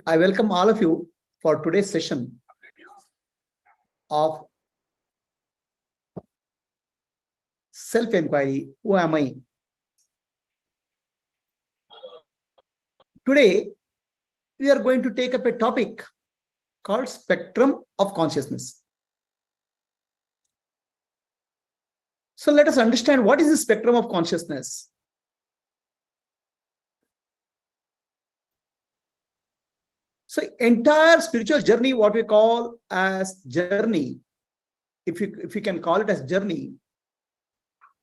I welcome all of you for today's session of self-inquiry. Who am I? Today, we are going to take up a topic called spectrum of consciousness. So let us understand what is the spectrum of consciousness. So entire spiritual journey, what we call as journey, if you can call it as journey,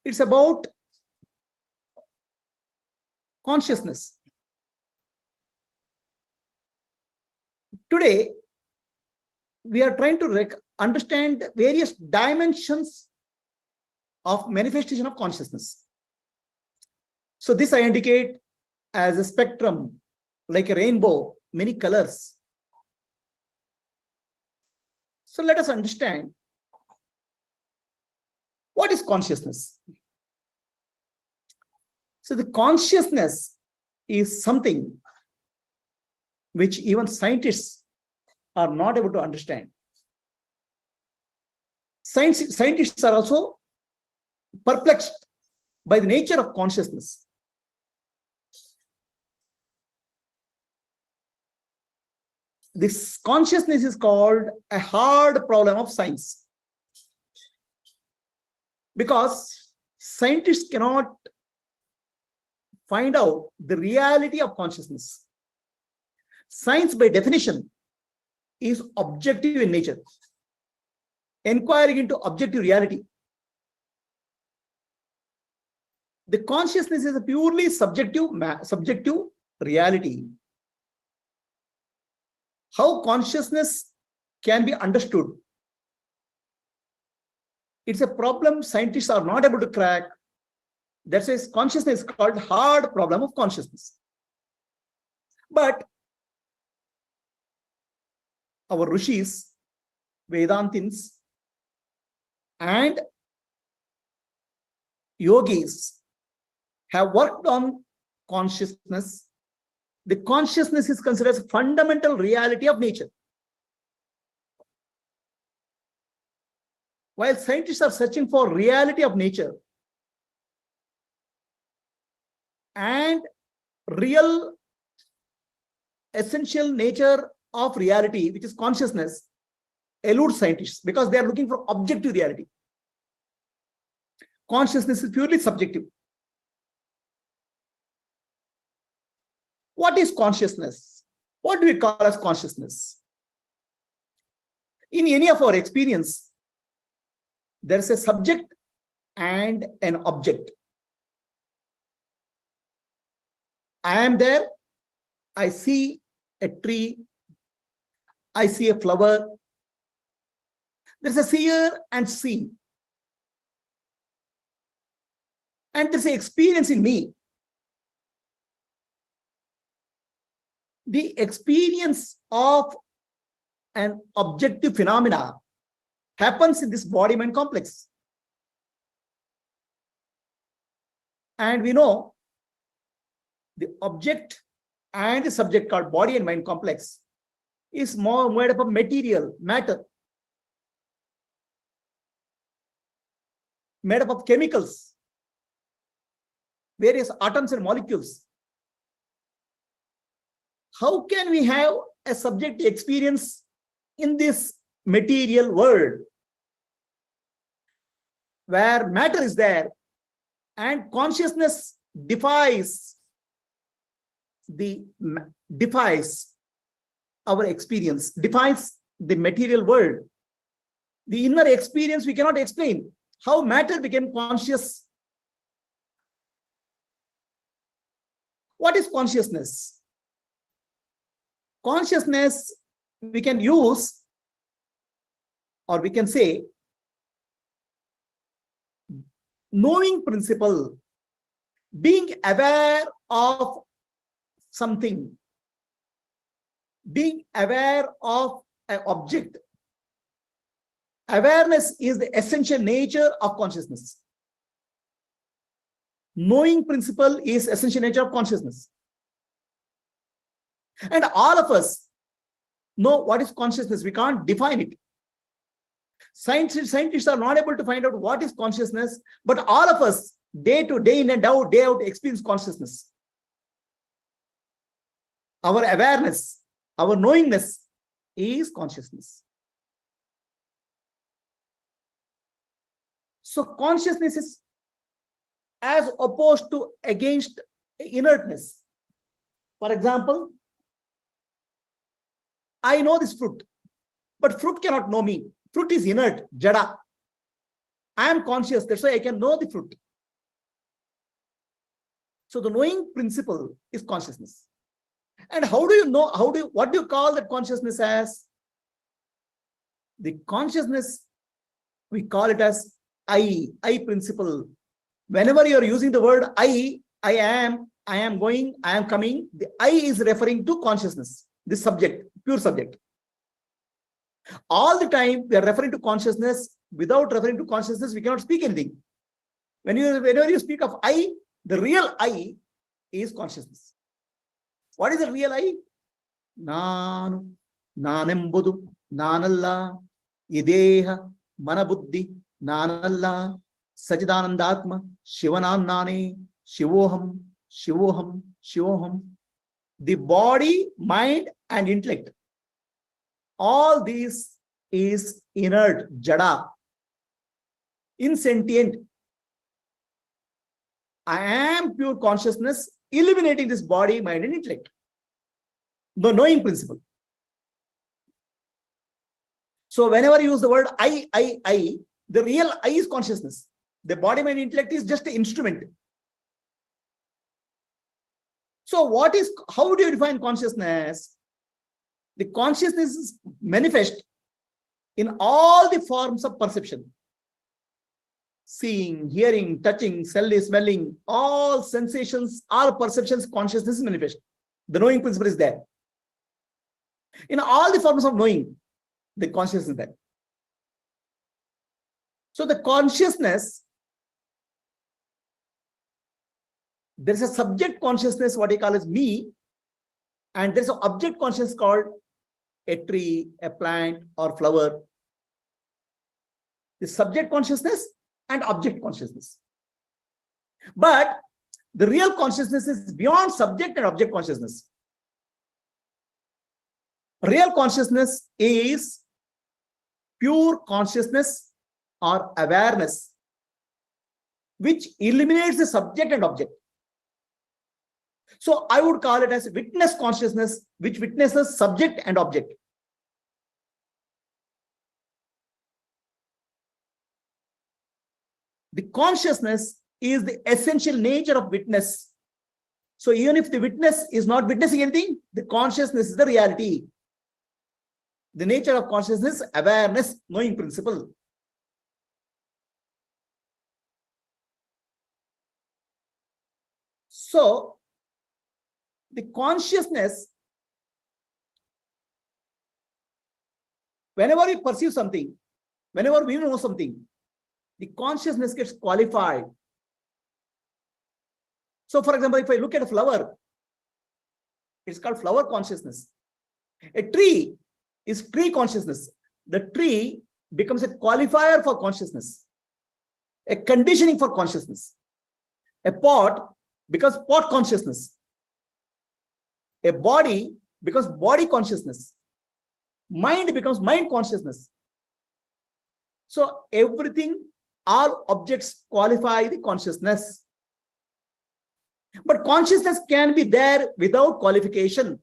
it's about consciousness. Today, we are trying to understand various dimensions of manifestation of consciousness. So this I indicate as a spectrum, like a rainbow, many colors. So let us understand what is consciousness. So the consciousness is something which even scientists are not able to understand. Scientists are also perplexed by the nature of consciousness. This consciousness is called a hard problem of science, because scientists cannot find out the reality of consciousness. Science, by definition, is objective in nature, inquiring into objective reality. The consciousness is a purely subjective reality. How consciousness can be understood? It's a problem scientists are not able to crack. That's why consciousness is called hard problem of consciousness. But our rishis, Vedantins, and yogis have worked on consciousness. The consciousness is considered as a fundamental reality of nature. While scientists are searching for reality of nature and real essential nature of reality, which is consciousness, eludes scientists because they are looking for objective reality. Consciousness is purely subjective. What is consciousness? What do we call as consciousness? In any of our experience, there is a subject and an object. I am there, I see a tree, I see a flower. There's a seer and see. And there's an experience in me. The experience of an objective phenomena happens in this body-mind complex. And we know the object and the subject called body and mind complex is more made up of material, matter, made up of chemicals, various atoms and molecules. How can we have a subject experience in this material world where matter is there and consciousness defies our experience, defies the material world? The inner experience we cannot explain. How matter became conscious? What is consciousness? Consciousness we can use, or we can say, knowing principle, being aware of something, being aware of an object. Awareness is the essential nature of consciousness. Knowing principle is essential nature of consciousness. And all of us know what is consciousness. We can't define it. Scientists are not able to find out what is consciousness, but all of us, day to day, in and out, day out, experience consciousness. Our awareness, our knowingness is consciousness. So consciousness is as opposed to against inertness. For example, I know this fruit, but fruit cannot know me. Fruit is inert, jada. I am conscious, that's why I can know the fruit. So the knowing principle is consciousness. And how do you know, what do you call that consciousness as? The consciousness, we call it as I principle. Whenever you are using the word I am going, I am coming, the I is referring to consciousness, the subject, pure subject. All the time we are referring to consciousness. Without referring to consciousness, we cannot speak anything. Whenever you speak of I, the real I is consciousness. What is the real I? Nanu, nanembudu, nanalla, ideha, manabuddhi, nanalla, sachidanandatma, shivanannane, shivoham, shivoham, shivoham. The body, mind, and intellect. All these is inert, jada, insentient. I am pure consciousness, eliminating this body, mind, and intellect. The knowing principle. So whenever you use the word I, the real I is consciousness. The body, mind, intellect is just an instrument. So how do you define consciousness? The consciousness is manifest in all the forms of perception. Seeing, hearing, touching, smelling, all sensations, all perceptions, consciousness is manifest. The knowing principle is there. In all the forms of knowing, the consciousness is there. So the consciousness, there is a subject consciousness, what you call as me, and there is an object consciousness called a tree, a plant, or flower. The subject consciousness and object consciousness. But the real consciousness is beyond subject and object consciousness. Real consciousness is pure consciousness or awareness, which eliminates the subject and object. So I would call it as witness consciousness, which witnesses subject and object. The consciousness is the essential nature of witness. So even if the witness is not witnessing anything, the consciousness is the reality. The nature of consciousness, awareness, knowing principle. So the consciousness, whenever we perceive something, whenever we know something, the consciousness gets qualified. So for example, if I look at a flower, it's called flower consciousness. A tree is tree consciousness. The tree becomes a qualifier for consciousness, a conditioning for consciousness. A pot becomes pot consciousness. A body becomes body consciousness. Mind becomes mind consciousness. So everything, all objects qualify the consciousness. But consciousness can be there without qualification.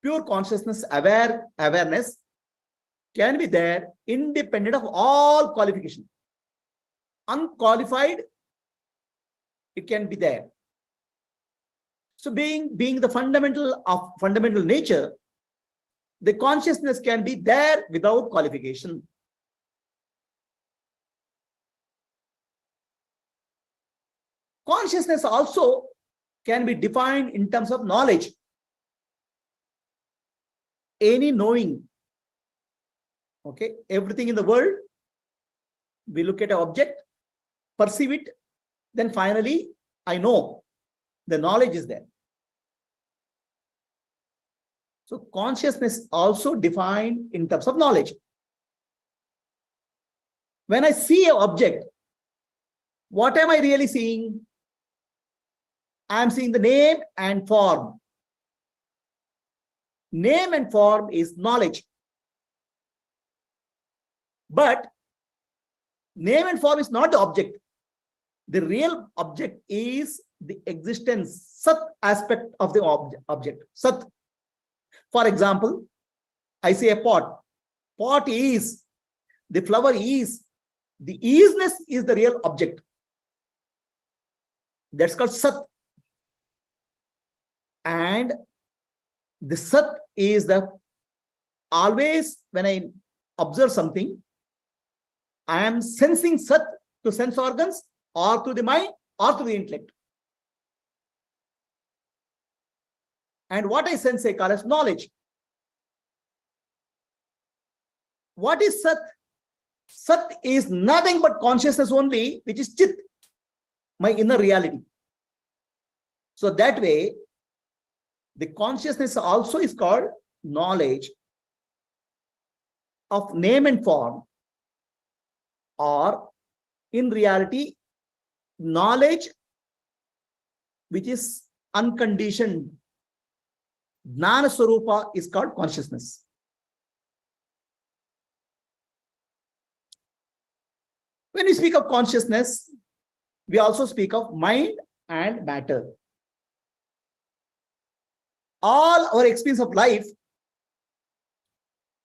Pure consciousness, awareness can be there independent of all qualification. Unqualified, it can be there. So being the fundamental nature, the consciousness can be there without qualification. Consciousness also can be defined in terms of knowledge. Any knowing, okay, everything in the world, we look at an object, perceive it, then finally I know. The knowledge is there. So consciousness also defined in terms of knowledge. When I see an object, what am I really seeing? I am seeing the name and form. Name and form is knowledge. But name and form is not the object. The real object is the existence, Sat aspect of the object. Sat. For example, I say a pot. Pot is, the flower is, the isness is the real object. That's called Sat. And the Sat is the, always when I observe something, I am sensing Sat to sense organs or to the mind or to the intellect. And what I sense I call as knowledge. What is Sat? Sat is nothing but consciousness only, which is Chit, my inner reality. So that way, the consciousness also is called knowledge of name and form, or in reality, knowledge which is unconditioned. Jnana Swarupa is called consciousness. When we speak of consciousness, we also speak of mind and matter. All our experience of life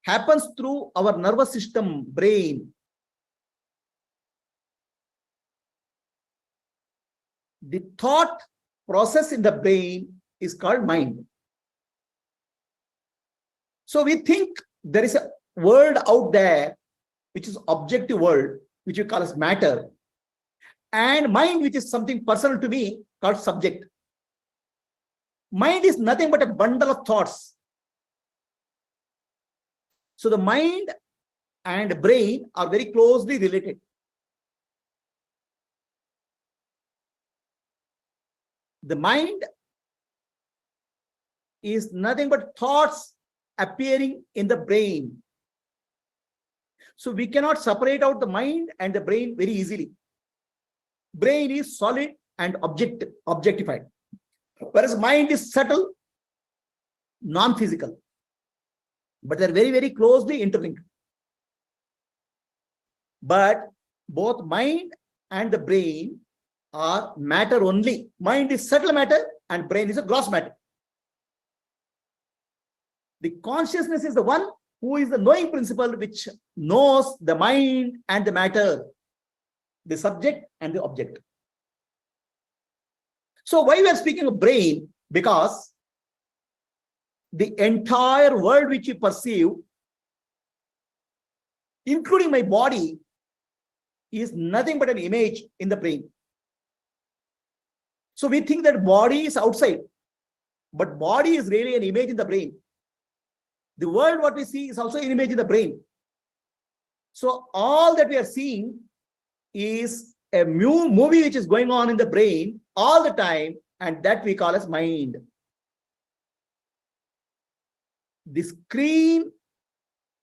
happens through our nervous system, brain. The thought process in the brain is called mind. So we think there is a world out there, which is objective world, which we call as matter, and mind, which is something personal to me, called subject. Mind is nothing but a bundle of thoughts. So the mind and brain are very closely related. The mind is nothing but thoughts appearing in the brain. So we cannot separate out the mind and the brain very easily. Brain is solid and objectified, whereas mind is subtle, non-physical. But they're very, very closely interlinked. But both mind and the brain are matter only. Mind is subtle matter and brain is a gross matter. The consciousness is the one who is the knowing principle which knows the mind and the matter, the subject and the object. So why we are speaking of brain? Because the entire world which you perceive, including my body, is nothing but an image in the brain. So we think that body is outside, but body is really an image in the brain. The world what we see is also an image in the brain. So all that we are seeing is a new movie which is going on in the brain all the time, and that we call as mind. The screen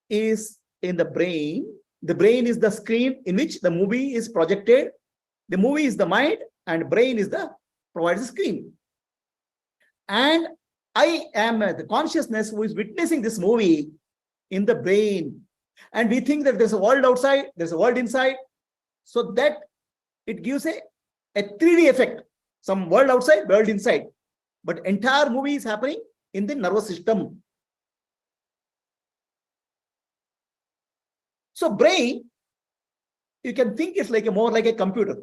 is in the brain. The brain is the screen in which the movie is projected. The movie is the mind, and brain is the provides the screen. And I am the consciousness who is witnessing this movie in the brain. And we think that there's a world outside, there's a world inside. So that it gives a 3D effect. Some world outside, world inside. But entire movie is happening in the nervous system. So brain, you can think it's like more like a computer.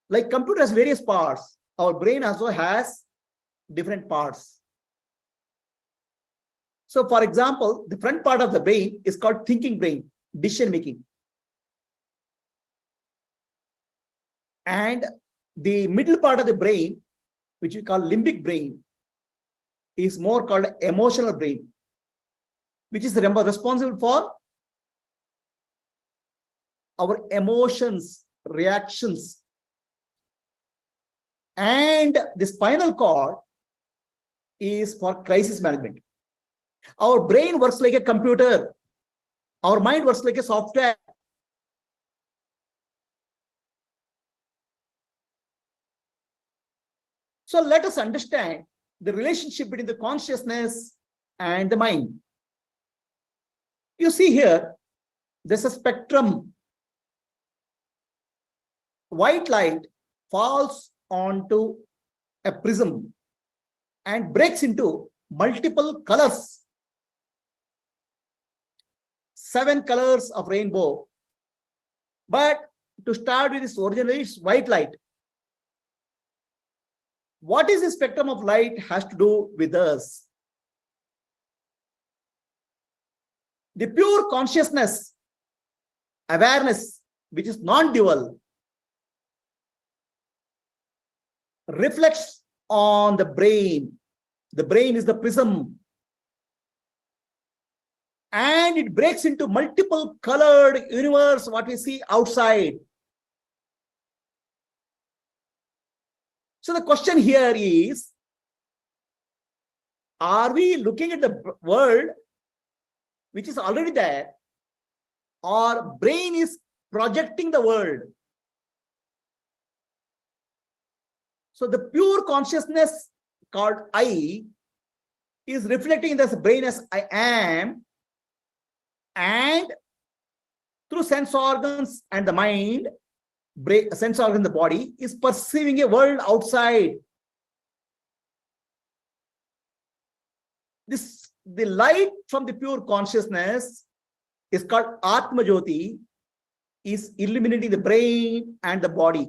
Like computer has various parts. Our brain also has different parts. So for example, the front part of the brain is called thinking brain, decision making. And the middle part of the brain, which we call limbic brain, is more called emotional brain, which is responsible for our emotions, reactions. And the spinal cord is for crisis management. Our brain works like a computer. Our mind works like a software. So let us understand the relationship between the consciousness and the mind. You see here, there's a spectrum. White light falls onto a prism and breaks into multiple colors. 7 colors of rainbow. But to start with, this originally it's white light. What is the spectrum of light has to do with us? The pure consciousness, awareness, which is non-dual, reflects on the brain. The brain is the prism. And it breaks into multiple colored universe, what we see outside. So the question here is, are we looking at the world which is already there, or brain is projecting the world? So the pure consciousness called I is reflecting this brain as I am, and through sense organs and the mind, sense organ, the body is perceiving a world outside. The light from the pure consciousness is called Atma Jyoti, is illuminating the brain and the body.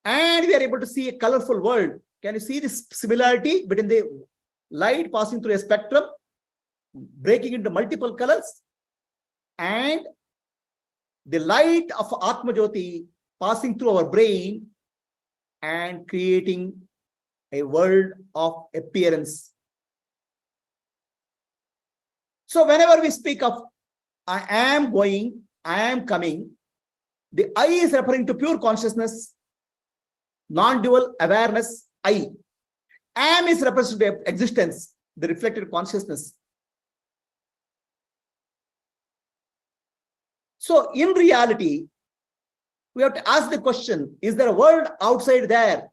And we are able to see a colorful world. Can you see this similarity between the light passing through a spectrum, breaking into multiple colors, and the light of Atma Jyoti passing through our brain and creating a world of appearance. So whenever we speak of I am going, I am coming, the I is referring to pure consciousness, non-dual awareness, I. Am is representing existence, the reflected consciousness. So in reality, we have to ask the question, is there a world outside there?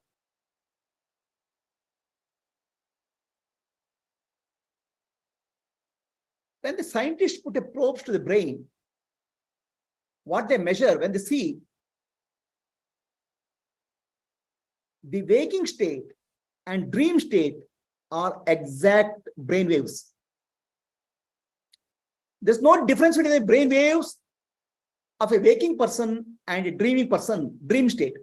When the scientists put a probe to the brain, what they measure, when they see the waking state and dream state are exact brain waves. There's no difference between the brain waves of a waking person and a dreaming person, dream state.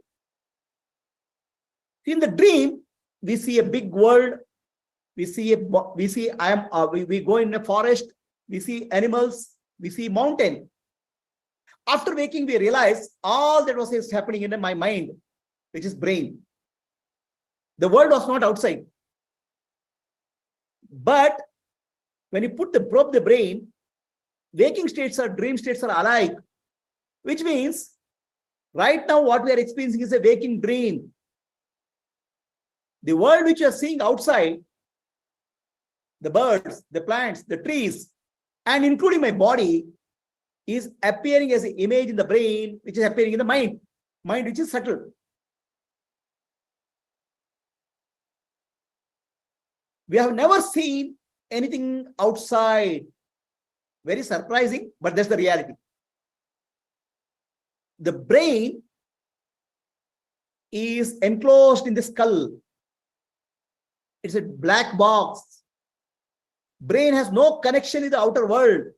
In the dream, we see a big world. We go in a forest. We see animals. We see mountain. After waking, we realize all that was happening in my mind, which is brain. The world was not outside. But when you probe the brain, waking states or dream states are alike, which means right now what we are experiencing is a waking dream. The world which you are seeing outside, the birds, the plants, the trees, and including my body, is appearing as an image in the brain, which is appearing in the mind which is subtle. We have never seen anything outside. Very surprising, but that's the reality. The brain is enclosed in the skull. It's a black box. Brain has no connection with the outer world.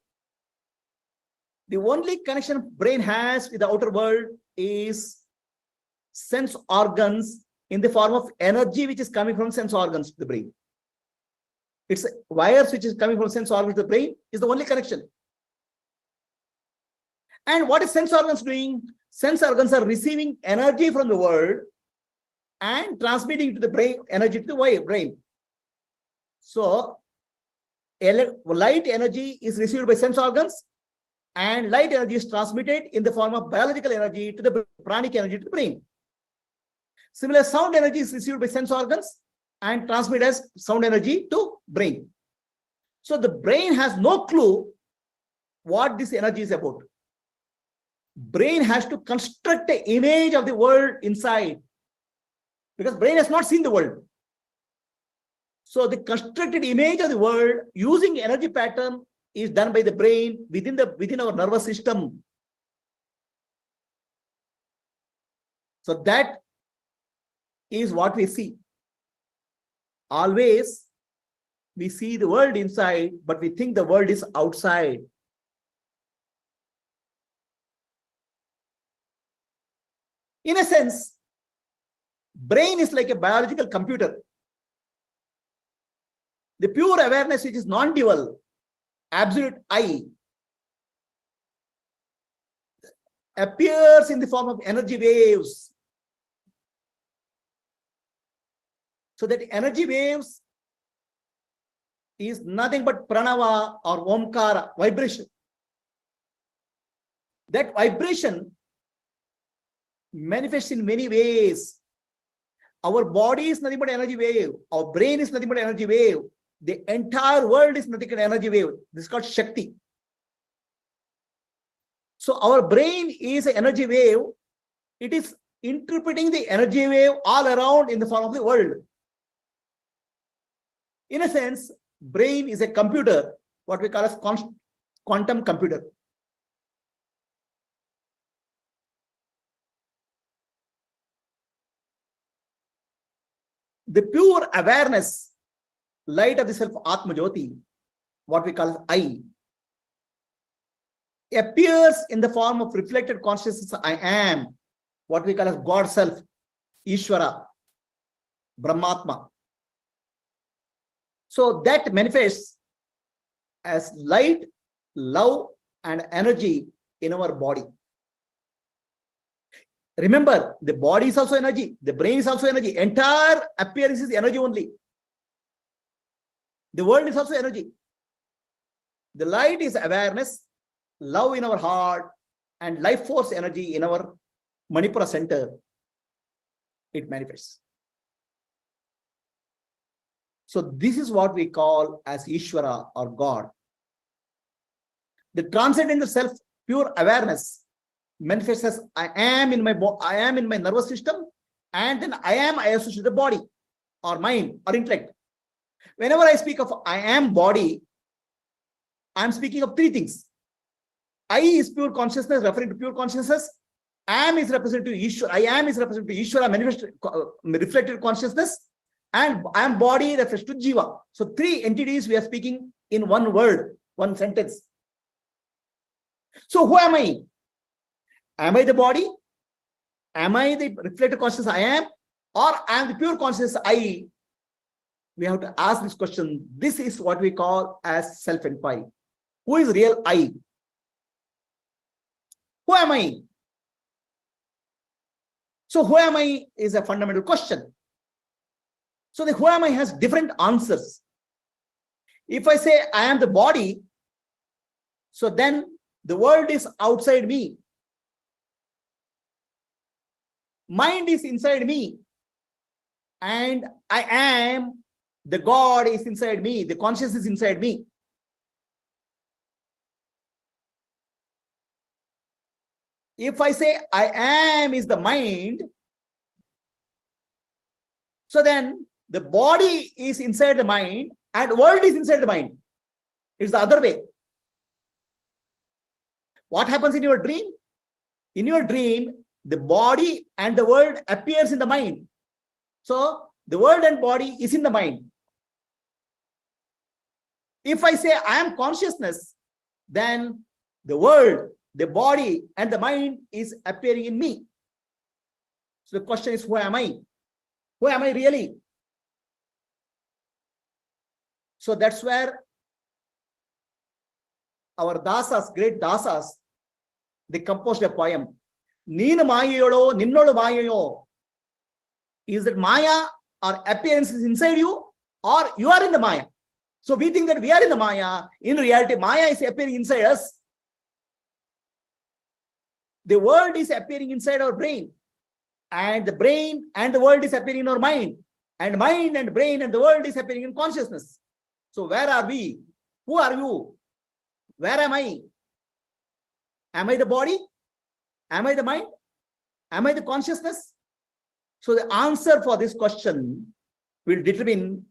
The only connection brain has with the outer world is sense organs in the form of energy which is coming from sense organs to the brain. It's wires which is coming from sense organs to the brain is the only connection. And what is sense organs doing? Sense organs are receiving energy from the world and transmitting to the brain, energy to the brain. So light energy is received by sense organs, and light energy is transmitted in the form of biological energy to the pranic energy to the brain. Similar, sound energy is received by sense organs and transmitted as sound energy to brain. So the brain has no clue what this energy is about. Brain has to construct an image of the world inside, because brain has not seen the world. So the constructed image of the world using energy pattern is done by the brain within our nervous system. So that is what we see. Always we see the world inside, but we think the world is outside. In a sense, brain is like a biological computer. The pure awareness, which is non-dual, absolute I, appears in the form of energy waves. So that energy waves is nothing but pranava or omkara, vibration. That vibration manifests in many ways. Our body is nothing but energy wave. Our brain is nothing but energy wave. The entire world is nothing but energy wave. This is called Shakti. So our brain is an energy wave. It is interpreting the energy wave all around in the form of the world. In a sense, brain is a computer, what we call as quantum computer. The pure awareness, light of the self, Atma Jyoti, what we call as I, appears in the form of reflected consciousness I am, what we call as God self, Ishvara, Brahmatma. So that manifests as light, love, and energy in our body. Remember, the body is also energy, the brain is also energy. Entire appearance is energy only. The world is also energy. The light is awareness, love in our heart, and life force energy in our Manipura center. It manifests. So this is what we call as Ishvara or God. The transcendental self, pure awareness, manifests as I am in my nervous system, and then I associate the body or mind or intellect. Whenever I speak of I am body, I am speaking of three things. I is pure consciousness, referring to pure consciousness. Am is represented to Ishvara. I am is represented to Ishvara, manifested, reflected consciousness, and I am body refers to Jiva. So three entities we are speaking in one word, one sentence. So who am I? Am I the body? Am I the reflected consciousness I am? Or I am the pure consciousness I? We have to ask this question. This is what we call as self-inquiry. Who is real I? Who am I? So who am I is a fundamental question. So the who am I has different answers. If I say I am the body, so then the world is outside me. Mind is inside me. And I am, the God is inside me. The consciousness is inside me. If I say I am is the mind, so then the body is inside the mind and world is inside the mind. It's the other way. What happens in your dream? In your dream, the body and the world appears in the mind. So the world and body is in the mind. If I say I am consciousness, then the world, the body, and the mind is appearing in me. So the question is, who am I? Who am I really? So that's where our dasas, great dasas, they composed a poem. Neen mayayolo, ninnolu mayayo. Is that Maya or appearance is inside you, or you are in the Maya? So we think that we are in the Maya. In reality, Maya is appearing inside us. The world is appearing inside our brain. and the brain and the world is appearing in our mind. And mind and brain and the world is appearing in consciousness. So where are we? Who are you? Where am I? Am I the body? Am I the mind? Am I the consciousness? So the answer for this question will determine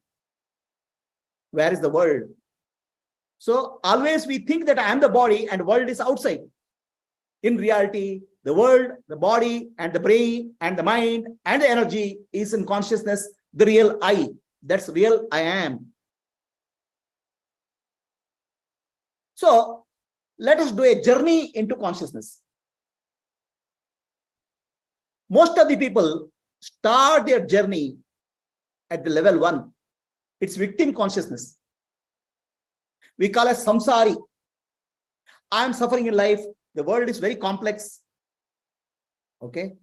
where is the world. So always we think that I am the body and the world is outside. In reality, the world, the body, and the brain, and the mind, and the energy is in consciousness, the real I. That's real I am. So let us do a journey into consciousness. Most of the people start their journey at the level 1. It's victim consciousness. We call it samsari. I am suffering in life. The world is very complex. Okay.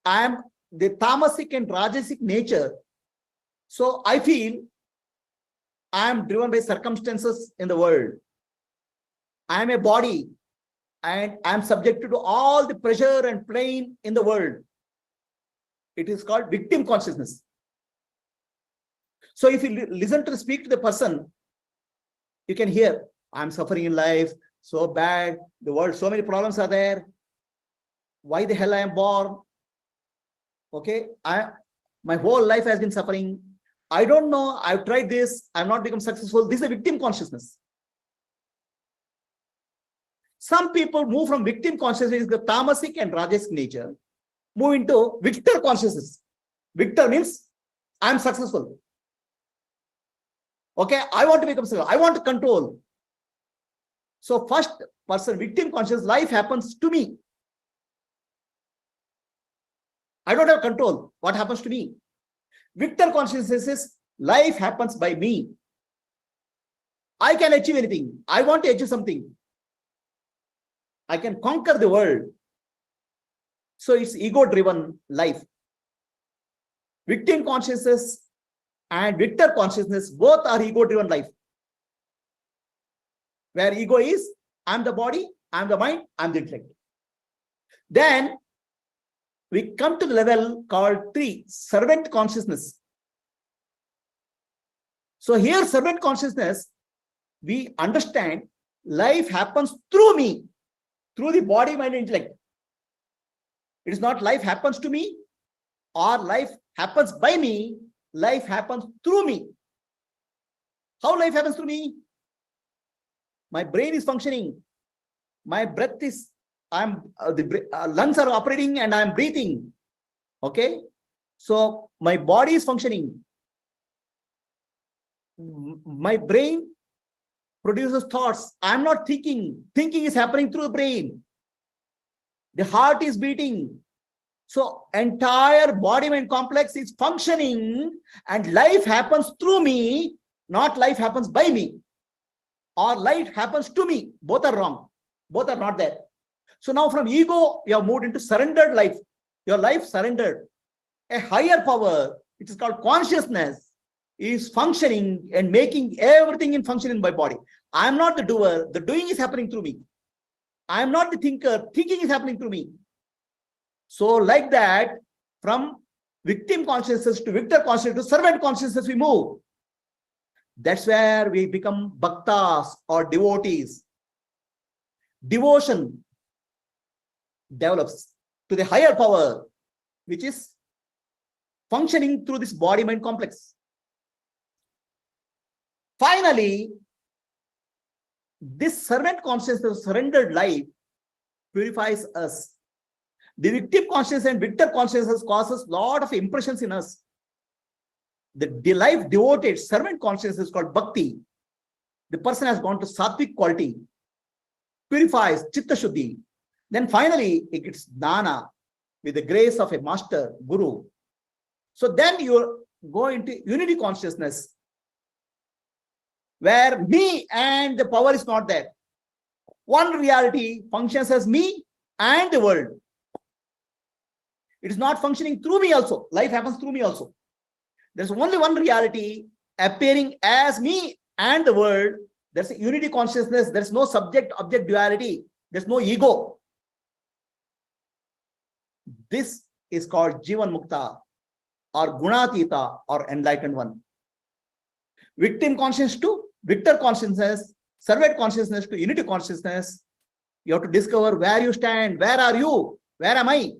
I am the tamasic and rajasic nature. So I feel I am driven by circumstances in the world. I am a body and I am subjected to all the pressure and pain in the world. It is called victim consciousness. So if you listen to speak to the person, you can hear, I'm suffering in life, so bad, the world, so many problems are there. Why the hell I am born? Okay, my whole life has been suffering. I don't know, I've tried this, I've not become successful. This is a victim consciousness. Some people move from victim consciousness, the tamasic and rajasic nature, move into victor consciousness. Victor means I'm successful. Okay, I want to become successful. I want to control. So first person, victim consciousness, life happens to me. I don't have control. What happens to me? Victor consciousness is life happens by me. I can achieve anything. I want to achieve something. I can conquer the world. So it's ego-driven life. Victim consciousness and victor consciousness, both are ego-driven life. Where ego is, I'm the body, I'm the mind, I'm the intellect. Then we come to the level called 3, servant consciousness. So here, servant consciousness, we understand life happens through me, through the body, mind, intellect. It is not life happens to me or life happens by me, life happens through me. How life happens through me? My brain is functioning. My breath is, the lungs are operating and I'm breathing. Okay. So my body is functioning. My brain produces thoughts. I'm not thinking. Thinking is happening through the brain. The heart is beating. So entire body mind complex is functioning and life happens through me, not life happens by me. Or life happens to me. Both are wrong. Both are not there. So now from ego, you have moved into surrendered life. Your life surrendered. A higher power, it is called consciousness, is functioning and making everything in function in my body. I am not the doer. The doing is happening through me. I am not the thinker. Thinking is happening through me. So like that, from victim consciousness to victor consciousness to servant consciousness, we move. That's where we become bhaktas or devotees. Devotion develops to the higher power, which is functioning through this body-mind complex. Finally, this servant consciousness, surrendered life, purifies us. The victim consciousness and victor consciousness causes a lot of impressions in us. The life devoted servant consciousness is called bhakti. The person has gone to sattvic quality, purifies chitta shuddhi. Then finally, it gets jnana with the grace of a master, guru. So then you go into unity consciousness, where me and the power is not there. One reality functions as me and the world. It is not functioning through me also. Life happens through me also. There's only one reality appearing as me and the world. There's a unity consciousness. There's no subject-object duality. There's no ego. This is called Jivan Mukta or Gunatita or enlightened one. Victim consciousness to victor consciousness, servant consciousness to unity consciousness. You have to discover where you stand. Where are you? Where am I?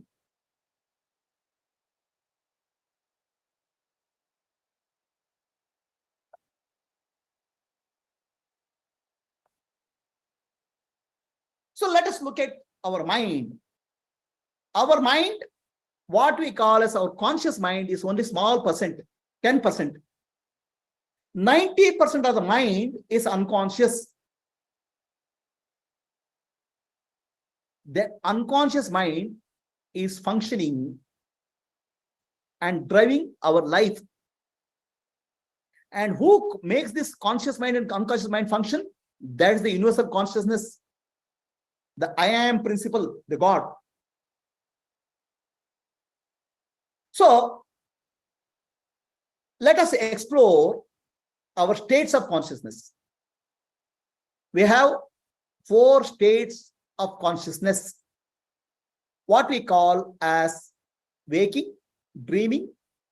So let us look at our mind. Our mind, what we call as our conscious mind, is only small percent, 10%. 90% of the mind is unconscious. The unconscious mind is functioning and driving our life. And who makes this conscious mind and unconscious mind function? That is the universal consciousness, the I am principle, the God. So let us explore our states of consciousness. We have 4 states of consciousness, what we call as waking, dreaming,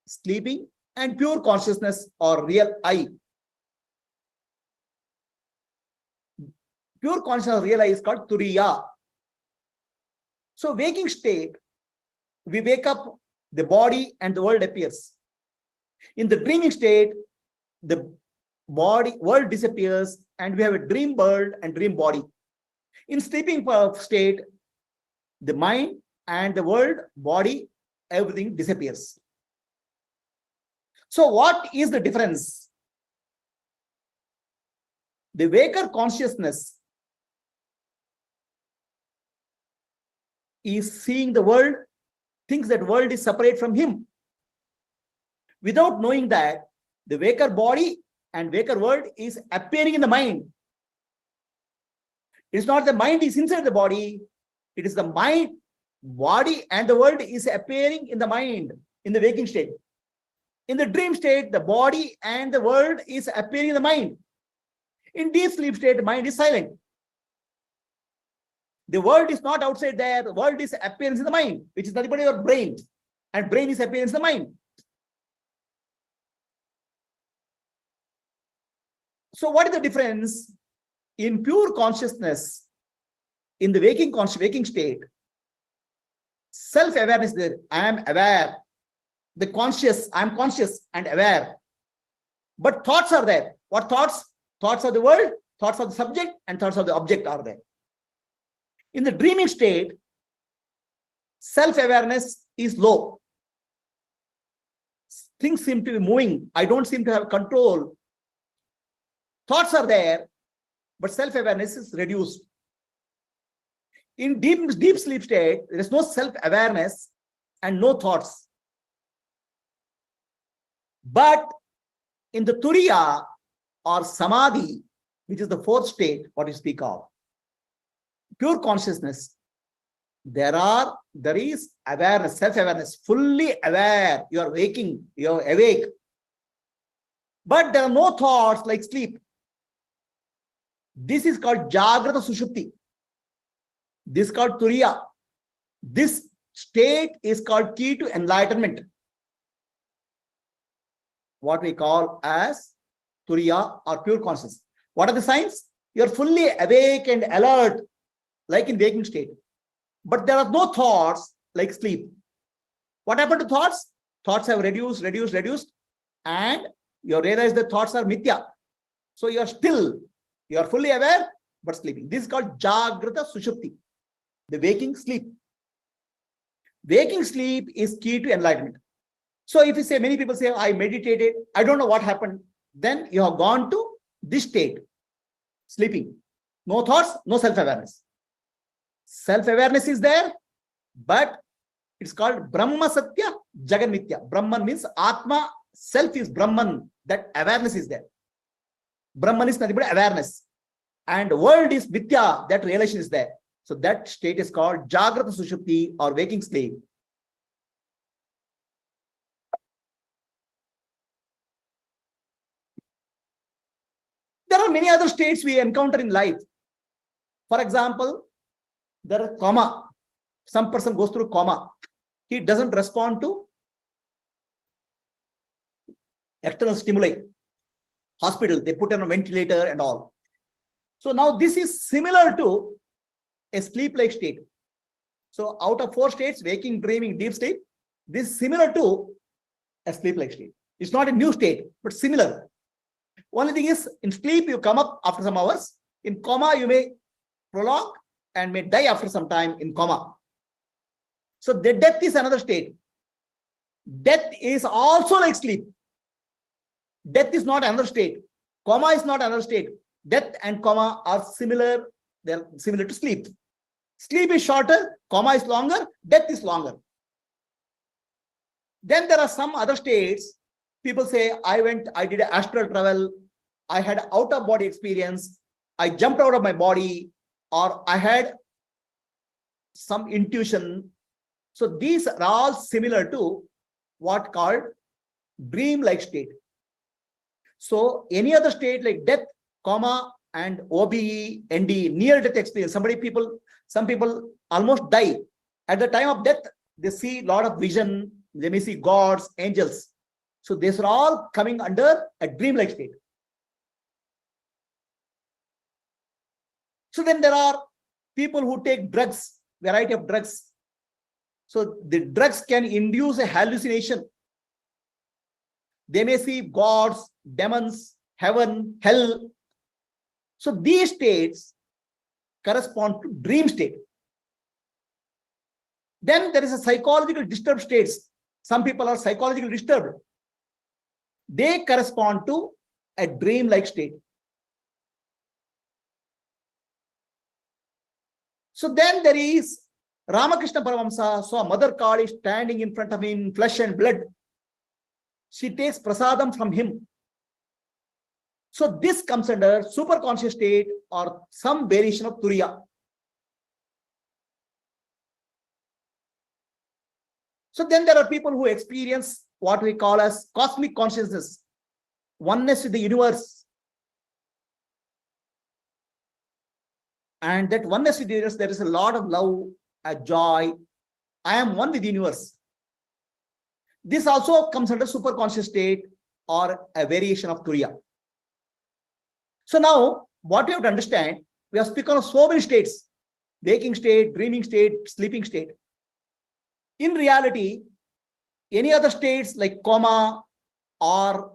sleeping, and pure consciousness or real I. Pure consciousness, real I, is called Turiya. So waking state, we wake up, the body and the world appears. In the dreaming state, the world disappears and we have a dream world and dream body. In sleeping state, the mind and the world, body, everything disappears. So what is the difference? The waker consciousness is seeing the world, thinks that world is separate from him, without knowing that the waker body and waker world is appearing in the mind. It's not the mind is inside the body, it is the mind, body and the world is appearing in the mind in the waking state. In the dream state, the body and the world is appearing in the mind. In deep sleep state, the mind is silent. The world is not outside there, the world is appearance in the mind, which is nothing but your brain, and brain is appearance in the mind. So what is the difference? In pure consciousness, in the waking state, self-awareness is there. I am aware. The conscious, I am conscious and aware. But thoughts are there. What thoughts? Thoughts of the world, thoughts of the subject, and thoughts of the object are there. In the dreaming state, self-awareness is low. Things seem to be moving. I don't seem to have control. Thoughts are there, but self-awareness is reduced. In deep sleep state, there is no self-awareness and no thoughts. But in the Turiya or Samadhi, which is the 4th state, what you speak of, pure consciousness, there is awareness, self-awareness, fully aware. You are waking, you are awake. But there are no thoughts like sleep. This is called Jagrata Sushupti. This is called Turiya. This state is called key to enlightenment, what we call as Turiya or pure consciousness. What are the signs? You are fully awake and alert, like in waking state. But there are no thoughts like sleep. What happened to thoughts? Thoughts have reduced, and you realize the thoughts are mithya. So you are still, you are fully aware, but sleeping. This is called Jagrata Sushupti, the waking sleep. Waking sleep is key to enlightenment. So if you say, many people say, I meditated, I don't know what happened, then you have gone to this state, sleeping. No thoughts, no self-awareness. Self-awareness is there, but it's called Brahma Satya Jagat Mithya. Brahman means Atma, self is Brahman, that awareness is there. Brahman is nothing but awareness. And world is Mithya, that relation is there. So that state is called Jagrata Sushupti or waking sleep. There are many other states we encounter in life. For example, there is coma. Some person goes through coma. he doesn't respond to external stimuli. Hospital, they put on a ventilator and all. So now this is similar to a sleep-like state. So out of 4 states, waking, dreaming, deep sleep, this is similar to a sleep-like state. It's not a new state, but similar. Only thing is, in sleep, you come up after some hours. In coma, you may prolong and may die after some time in coma. So the death is another state. Death is also like sleep. Death is not another state. Coma is not another state. Death and coma are similar. They're similar to sleep. Sleep is shorter, coma is longer, death is longer. Then there are some other states. People say, I did astral travel, I had out-of-body experience, I jumped out of my body, or I had some intuition. So these are all similar to what called dream-like state. So any other state like death, coma, and OBE, ND, near-death experience. Some people almost die. At the time of death, they see a lot of vision. They may see gods, angels. So these are all coming under a dream-like state. So then there are people who take drugs, variety of drugs. So the drugs can induce a hallucination. They may see gods, demons, heaven, hell. So these states correspond to dream state. Then there is a psychological disturbed states. Some people are psychologically disturbed. They correspond to a dream-like state. So then there is Ramakrishna Paramahamsa saw Mother Kali standing in front of him in flesh and blood. She takes prasadam from him. So this comes under superconscious state or some variation of Turiya. So then there are people who experience what we call as cosmic consciousness, oneness with the universe. And that oneness with the universe, there is a lot of love, a joy. I am one with the universe. This also comes under superconscious state or a variation of Turiya. So now, what you have to understand, we have spoken of so many states: waking state, dreaming state, sleeping state. In reality, any other states like coma or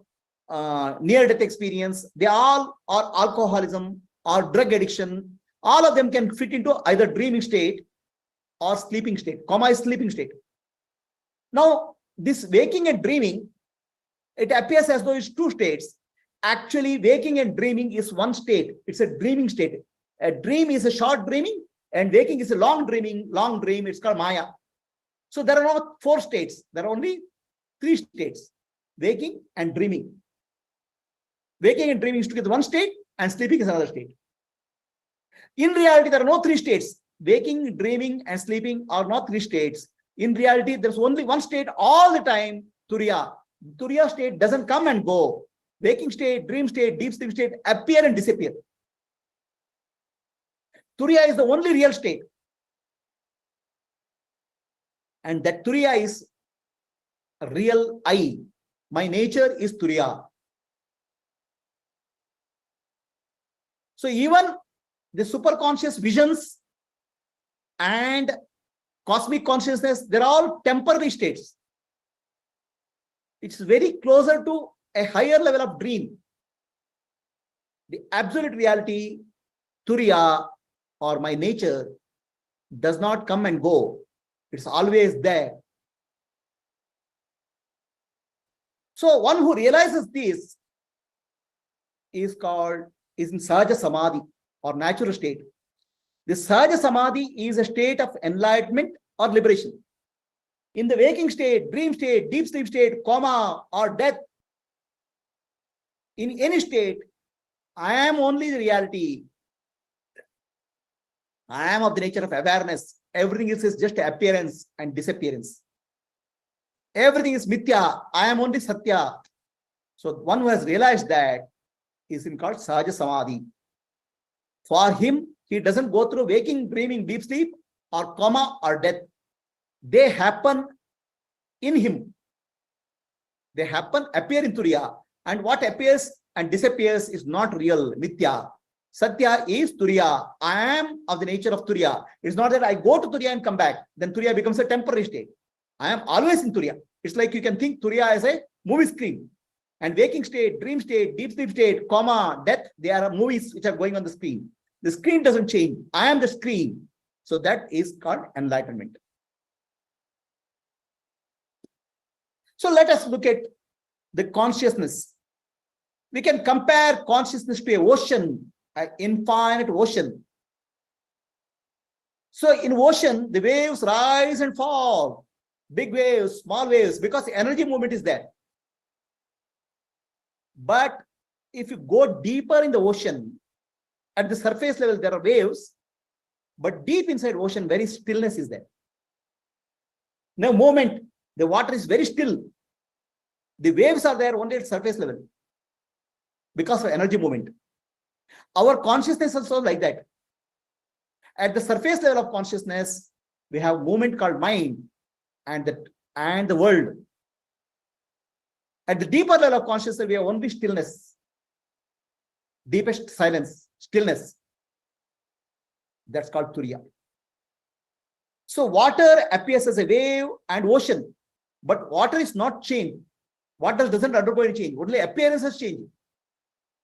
near-death experience, they all are alcoholism or drug addiction. All of them can fit into either dreaming state or sleeping state. Coma is sleeping state. Now, this waking and dreaming, it appears as though it's 2 states. Actually, waking and dreaming is 1 state. It's a dreaming state. A dream is a short dreaming and waking is a long dreaming, long dream. It's called Maya. So there are not 4 states. There are only 3 states: waking and dreaming. Waking and dreaming is together 1 state and sleeping is another state. In reality, there are no 3 states. Waking, dreaming, and sleeping are not 3 states. In reality, there's only 1 state all the time, Turiya. Turiya state doesn't come and go. Waking state, dream state, deep sleep state appear and disappear. Turiya is the only real state. And that Turiya is a real I. My nature is Turiya. So even the superconscious visions and cosmic consciousness, they're all temporary states. It's very closer to a higher level of dream. The absolute reality, Turiya or my nature, does not come and go. It's always there. So one who realizes this is in Sahaja Samadhi or natural state. The Sahaja Samadhi is a state of enlightenment or liberation. In the waking state, dream state, deep sleep state, coma, or death, in any state, I am only the reality. I am of the nature of awareness. Everything else is just appearance and disappearance. Everything is mithya. I am only satya. So one who has realized that is called Sahaja Samadhi. For him, he doesn't go through waking, dreaming, deep sleep, or coma, or death. They happen in him. They happen, appear in Turiya. And what appears and disappears is not real, Mithya. Satya is Turiya. I am of the nature of Turiya. It's not that I go to Turiya and come back. Then Turiya becomes a temporary state. I am always in Turiya. It's like you can think Turiya as a movie screen. And waking state, dream state, deep sleep state, coma, death, they are movies which are going on the screen. The screen doesn't change. I am the screen. So that is called enlightenment. So let us look at the consciousness. We can compare consciousness to an ocean, an infinite ocean. So in ocean, the waves rise and fall. Big waves, small waves, because the energy movement is there. But if you go deeper in the ocean, at the surface level, there are waves, but deep inside ocean, very stillness is there. No movement. The water is very still. The waves are there only at surface level because of energy movement. Our consciousness is also like that. At the surface level of consciousness, we have movement called mind and the world. At the deeper level of consciousness, we have only stillness, deepest silence, stillness. That's called Turiya. So water appears as a wave and ocean, but water is not changed. Water doesn't undergo any change, only appearance has changed.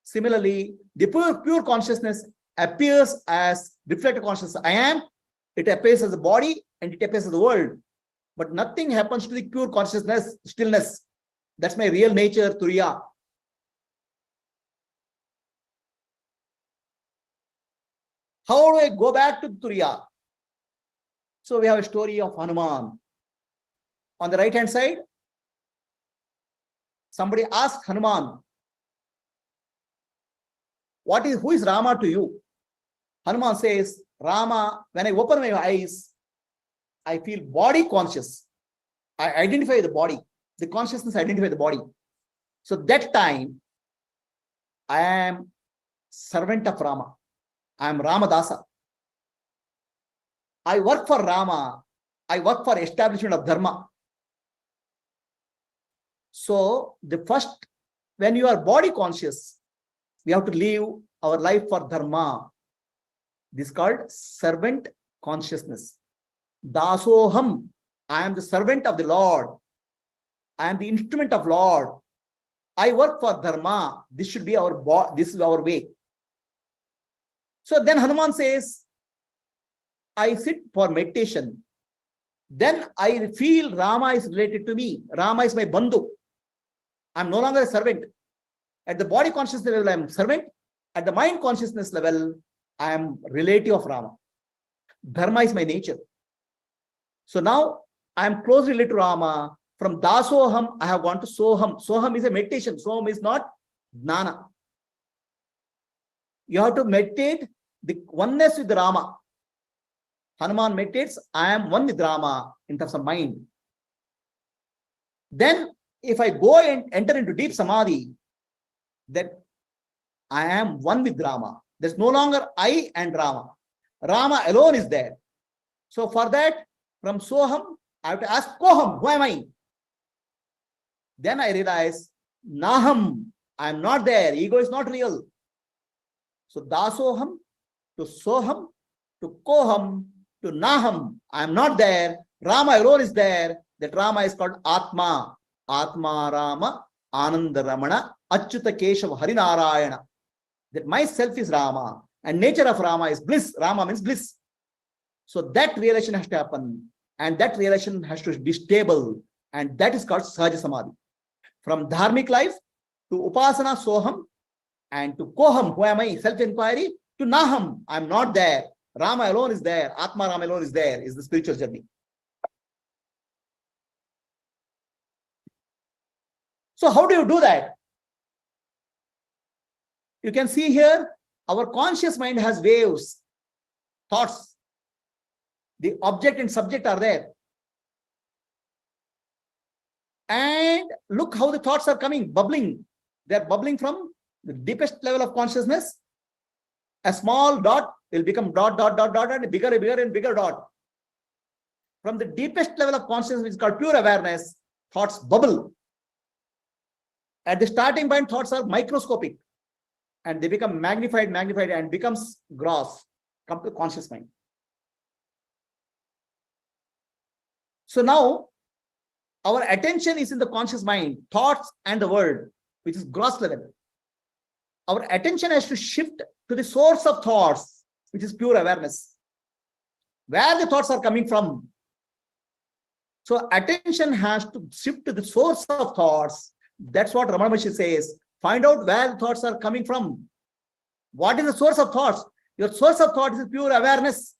Similarly, the pure consciousness appears as reflected consciousness. I am, it appears as a body and it appears as the world. But nothing happens to the pure consciousness, stillness. That's my real nature, Turiya. How do I go back to Turiya? So we have a story of Hanuman. On the right hand side, somebody asked Hanuman, who is Rama to you? Hanuman says, Rama, when I open my eyes, I feel body conscious. I identify the body. The consciousness identifies the body. So that time, I am servant of Rama. I am Ramadasa. I work for Rama. I work for establishment of Dharma. So the first, when you are body conscious, we have to live our life for Dharma. This is called servant consciousness. Dasoham. I am the servant of the Lord. I am the instrument of Lord. I work for Dharma. This should be this is our way. So then Hanuman says, I sit for meditation. Then I feel Rama is related to me. Rama is my bandhu. I'm no longer a servant. At the body consciousness level, I am servant. At the mind consciousness level, I am relative of Rama. Dharma is my nature. So now I am closely related to Rama. From Dasoham, I have gone to Soham. Soham is a meditation. Soham is not Jnana. You have to meditate the oneness with Rama. Hanuman meditates, I am one with Rama in terms of mind. Then, if I go and enter into deep samadhi, then I am one with Rama. There's no longer I and Rama. Rama alone is there. So for that, from Soham, I have to ask Koham, who am I? Then I realize, Naham, I am not there. Ego is not real. So Dasoham to Soham to Koham to Naham, I am not there. Rama alone is there. That Rama is called Atma. Atma Rama, Ananda Ramana, Achyuta Keshava Harinarayana. That myself is Rama. And nature of Rama is bliss. Rama means bliss. So that realization has to happen. And that realization has to be stable. And that is called Sahaja Samadhi. From dharmic life to Upasana Soham and to Koham, who am I? Self-inquiry, to Naham, I am not there. Rama alone is there. Atma Rama alone is there, is the spiritual journey. So how do you do that? You can see here, our conscious mind has waves, thoughts. The object and subject are there. And look how the thoughts are coming, bubbling. They're bubbling from the deepest level of consciousness. A small dot will become dot, dot, dot, dot, and bigger and bigger dot. From the deepest level of consciousness, which is called pure awareness, thoughts bubble. At the starting point, thoughts are microscopic and they become magnified and becomes gross, come to conscious mind. So now our attention is in the conscious mind, thoughts and the world, which is gross level. Our attention has to shift to the source of thoughts, which is pure awareness. Where the thoughts are coming from. So attention has to shift to the source of thoughts. That's what Ramana Maharshi says. Find out where the thoughts are coming from. What is the source of thoughts? Your source of thought is pure awareness.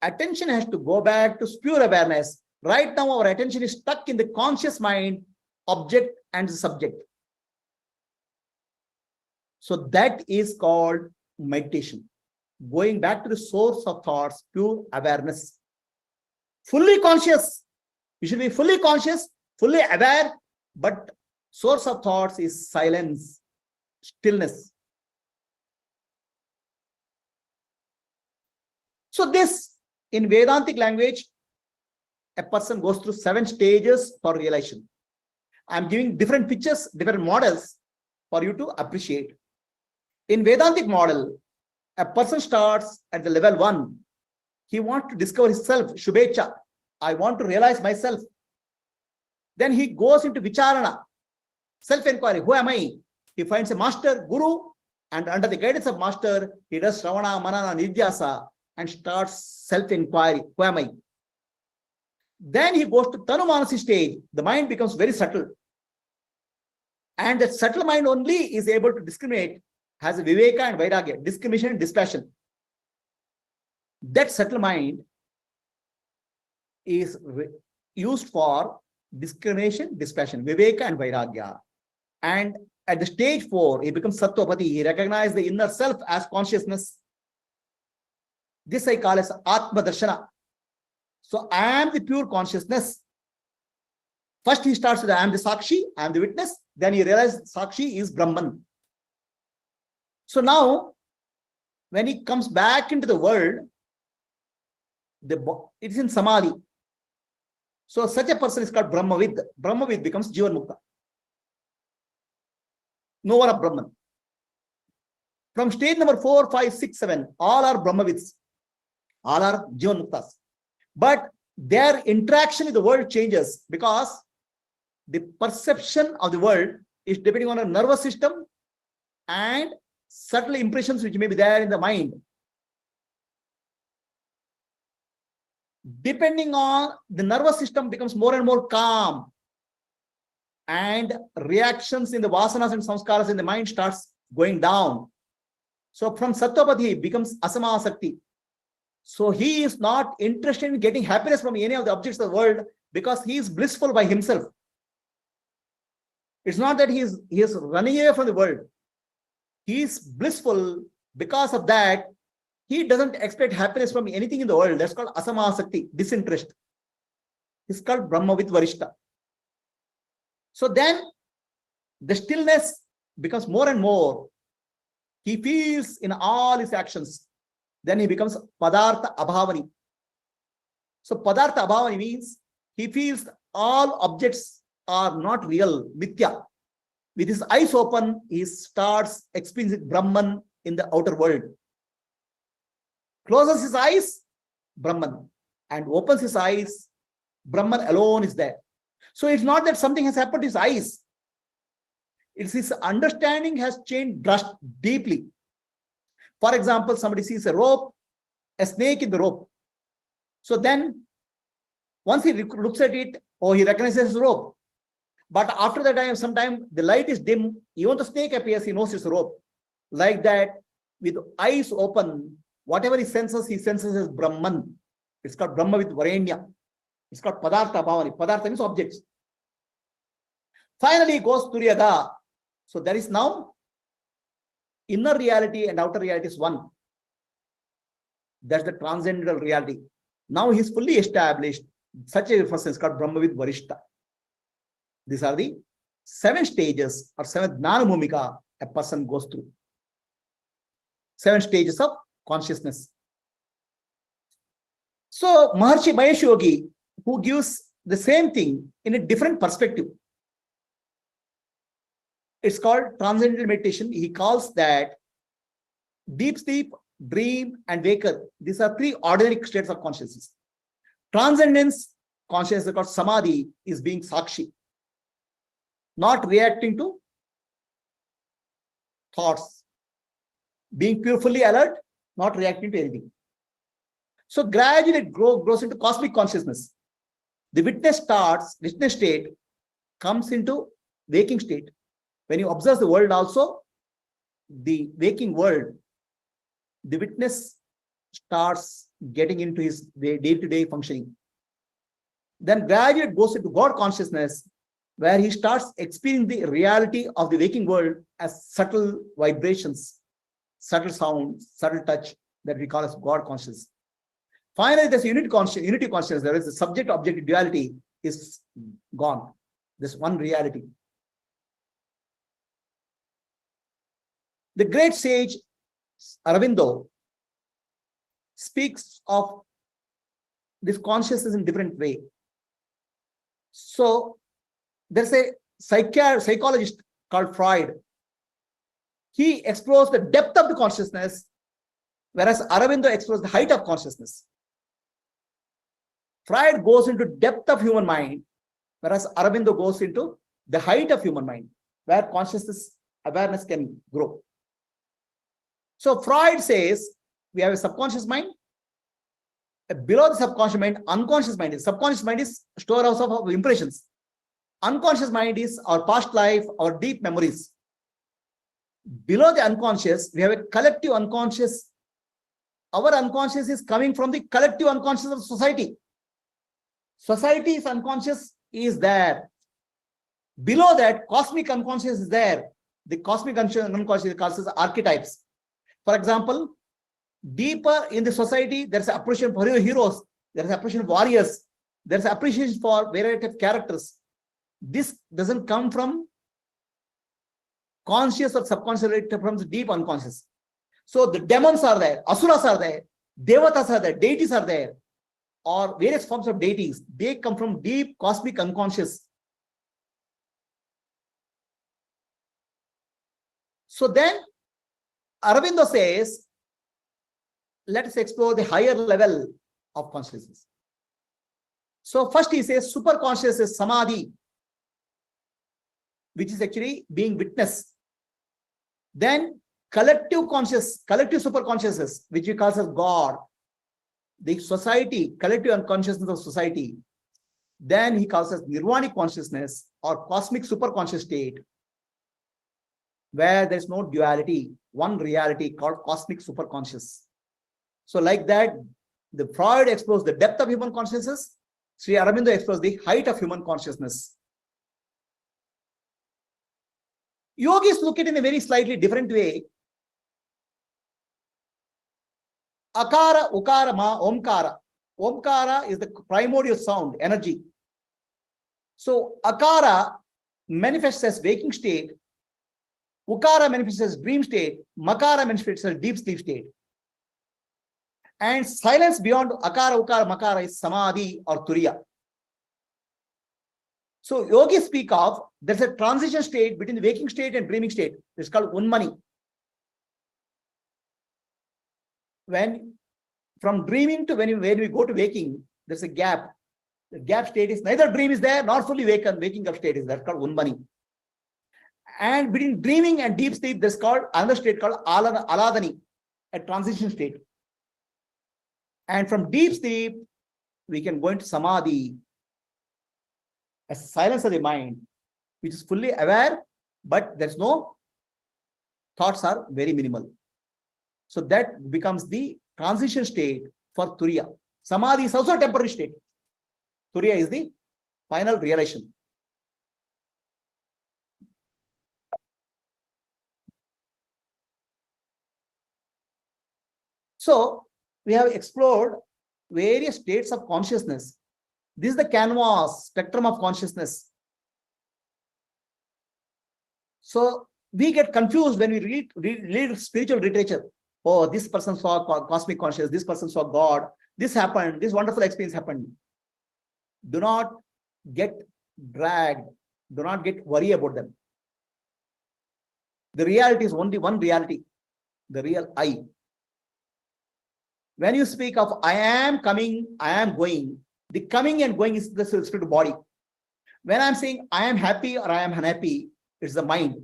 Attention has to go back to pure awareness. Right now, our attention is stuck in the conscious mind, object and the subject. So that is called meditation. Going back to the source of thoughts, pure awareness. Fully conscious. You should be fully conscious, fully aware, but source of thoughts is silence, stillness. So this, in Vedantic language, a person goes through 7 stages for realization. I'm giving different pictures, different models for you to appreciate. In Vedantic model, a person starts at the level 1. He wants to discover himself, Shubhecha. I want to realize myself. Then he goes into Vicharana, self-inquiry. Who am I? He finds a master, guru, and under the guidance of master, he does Shravana, Manana, Nidhyasa, and starts self-inquiry. Who am I? Then he goes to Tanumanasi stage. The mind becomes very subtle. And that subtle mind only is able to discriminate, has a Viveka and Vairagya, discrimination and dispassion. That subtle mind is used for discrimination, dispassion, Viveka and Vairagya. And at the stage 4, he becomes Sattvapati. He recognizes the inner self as consciousness. This I call as Atma Darshana. So I am the pure consciousness. First he starts with I am the Sakshi, I am the witness. Then he realizes Sakshi is Brahman. So now, when he comes back into the world, it is in Samadhi. So such a person is called Brahmavid. Brahmavid becomes Jivan Mukta. No one of Brahman. From stage number 4, 5, 6, 7, all are Brahmavids. All are Jivan Muktas. But their interaction with the world changes because the perception of the world is depending on a nervous system and subtle impressions which may be there in the mind. Depending on the nervous system becomes more and more calm, and reactions in the vasanas and samskaras in the mind starts going down. So from Sattvapati becomes Asamasakti. So he is not interested in getting happiness from any of the objects of the world because he is blissful by himself. It's not that he is running away from the world. He is blissful. Because of that, he doesn't expect happiness from anything in the world. That's called Asamasakti, disinterest. It's called Brahmavid Varishta. So then the stillness becomes more and more. He feels in all his actions. Then he becomes Padartha Abhavani. So Padartha Abhavani means he feels all objects are not real, Mithya. With his eyes open, he starts experiencing Brahman in the outer world. Closes his eyes, Brahman. And opens his eyes, Brahman alone is there. So it's not that something has happened to his eyes. It's his understanding has changed deeply. For example, somebody sees a rope, a snake in the rope. So then, once he looks at it, he recognizes the rope. But after that time, sometime the light is dim, even the snake appears, he knows it's a rope. Like that, with eyes open, whatever he senses as Brahman. It's called Brahma with Varenya. It's called Padartha Bhavani. Padartha means objects. Finally, it goes Turiya. So there is now inner reality and outer reality is one. That's the transcendental reality. Now he is fully established. Such a person is called Brahmavid Varishta. These are the 7 stages or 7th Jnana Bhumika a person goes through. 7 stages of consciousness. So Maharshi Mahesh Yogi who gives the same thing in a different perspective. It's called transcendental meditation. He calls that deep sleep, dream, and wake up. These are three ordinary states of consciousness. Transcendence consciousness called samadhi is being sakshi, not reacting to thoughts, being purely alert, not reacting to anything. So gradually it grows into cosmic consciousness. The witness state comes into waking state. When you observe the world also, the waking world, the witness starts getting into his day-to-day functioning. Then gradually it goes into God consciousness, where he starts experiencing the reality of the waking world as subtle vibrations, subtle sound, subtle touch, that we call as God consciousness. Finally, there's unity consciousness. There is the subject-object duality is gone. There's one reality. The great sage Aurobindo speaks of this consciousness in a different way. So there's a psychologist called Freud. He explores the depth of the consciousness, whereas Aurobindo explores the height of consciousness. Freud goes into depth of human mind, whereas Aurobindo goes into the height of human mind, where consciousness awareness can grow. So Freud says we have a subconscious mind. Below the subconscious mind, unconscious mind is. Subconscious mind is storehouse of impressions. Unconscious mind is our past life, our deep memories. Below the unconscious, we have a collective unconscious. Our unconscious is coming from the collective unconscious of society. Society's unconscious is there. Below that, cosmic unconscious is there. The cosmic unconscious is called as archetypes. For example, deeper in the society, there's an appreciation for heroes, there's an appreciation for warriors, there's an appreciation for variety of characters. This doesn't come from conscious or subconscious, it comes from the deep unconscious. So the demons are there, asuras are there, devatas are there, deities are there, or various forms of deities. They come from deep cosmic unconscious. So then Aurobindo says, let us explore the higher level of consciousness. So first he says superconscious is samadhi, which is actually being witnessed. Then collective superconsciousness, which he calls as God, the society, collective unconsciousness of society. Then he calls as nirvanic consciousness or cosmic superconscious state, where there's no duality, one reality called cosmic superconscious. So like that, the Freud explores the depth of human consciousness. Sri Aurobindo explores the height of human consciousness. Yogis look at it in a very slightly different way. Akara, ukara, ma, omkara. Omkara is the primordial sound, energy. So akara manifests as waking state. Ukara manifests as dream state. Makara manifests as deep sleep state. And silence beyond akara, ukara, makara is samadhi or turiya. So yogis speak of, there's a transition state between the waking state and dreaming state. It's called unmani. When from dreaming to when we go to waking, there's a gap. The gap state is neither dream is there nor fully waking up state is there. That's called unmani. And between dreaming and deep sleep, there's called another state called aladani, a transition state. And from deep sleep, we can go into samadhi, a silence of the mind, which is fully aware, but there's no thoughts are very minimal. So that becomes the transition state for Turiya. Samadhi is also a temporary state. Turiya is the final realization. So we have explored various states of consciousness. This is the canvas, spectrum of consciousness. So we get confused when we read spiritual literature. Oh, this person saw cosmic consciousness, this person saw God, this happened, this wonderful experience happened. Do not get dragged. Do not get worried about them. The reality is only one reality, the real I. When you speak of I am coming, I am going, the coming and going is the spiritual body. When I'm saying I am happy or I am unhappy, it's the mind.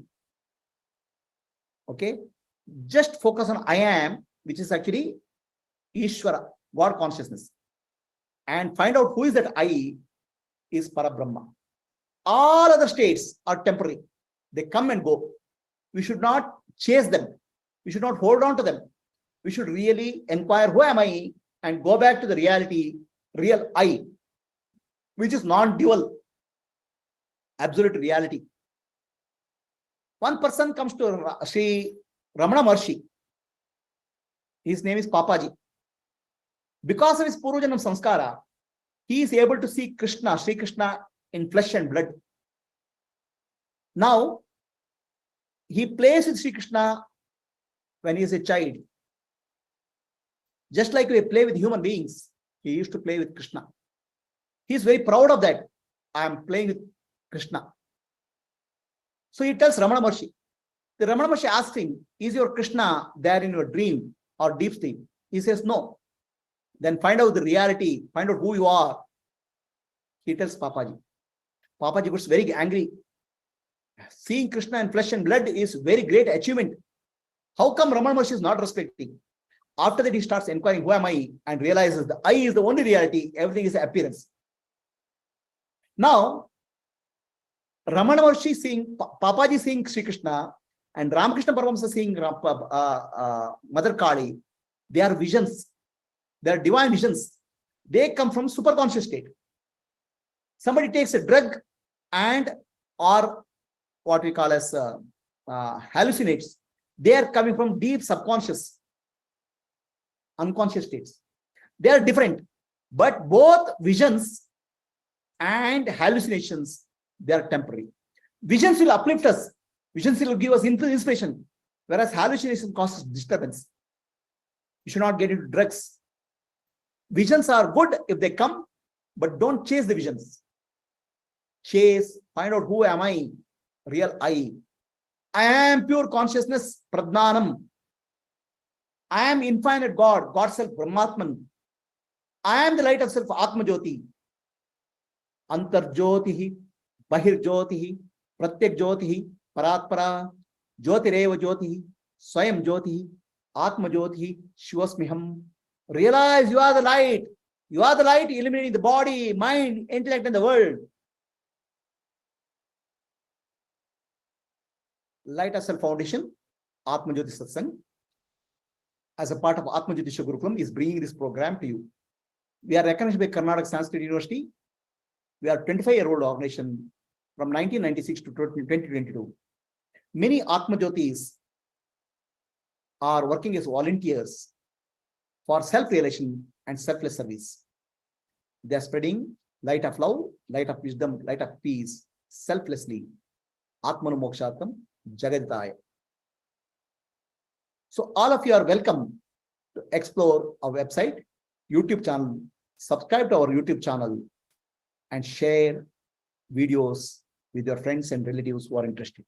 Okay? Just focus on I am, which is actually Ishvara, God consciousness. And find out who is that I is Parabrahma. All other states are temporary. They come and go. We should not chase them. We should not hold on to them. We should really inquire, who am I? And go back to the reality, real I, which is non-dual, absolute reality. One person comes to Sri Ramana Maharshi. His name is Papaji. Because of his Purvajanam Samskara, he is able to see Krishna, Sri Krishna, in flesh and blood. Now, he plays with Sri Krishna when he is a child. Just like we play with human beings, he used to play with Krishna. He is very proud of that. I am playing with Krishna. So he tells Ramana Maharshi. The Ramana Maharshi asks him, is your Krishna there in your dream or deep sleep? He says, no. Then find out the reality, find out who you are. He tells Papaji. Papaji gets very angry. Seeing Krishna in flesh and blood is very great achievement. How come Ramana Maharshi is not respecting? After that, he starts inquiring, who am I? And realizes the I is the only reality. Everything is appearance. Now, Ramana Maharshi seeing, Papaji seeing Sri Krishna, and Ramakrishna Paramahamsa seeing Mother Kali, they are visions. They are divine visions. They come from superconscious state. Somebody takes a drug and or what we call as hallucinates. They are coming from deep subconscious, unconscious states. They are different, but both visions and hallucinations, they are temporary. Visions will uplift us. Visions will give us inspiration, whereas hallucination causes disturbance. You should not get into drugs. Visions are good if they come, but don't chase the visions. Chase, find out who am I, real I. I am pure consciousness, Pradnanam. I am infinite God, God self, Brahmatman. I am the light of self, Atma Jyoti. Antar Jyotihi, Bahir Jyotihi, Pratyak Jyotihi, Paratpara, Jyotireva Jyotihi, Swayam Jyotihi, Atma Jyotihi, Shivasmiham. Realize you are the light. You are the light illuminating the body, mind, intellect, and the world. Light of Self Foundation, Atma Jyoti Satsang, as a part of Atma Jyoti Gurukulam, is bringing this program to you. We are recognized by Karnataka Sanskrit University. We are a 25-year-old organization from 1996 to 2022. Many Atma Jyotis are working as volunteers for self-realization and selfless service. They are spreading light of love, light of wisdom, light of peace, selflessly. Atmano Mokshartham, Jagat Hitayacha. So all of you are welcome to explore our website, YouTube channel, subscribe to our YouTube channel, and share videos with your friends and relatives who are interested.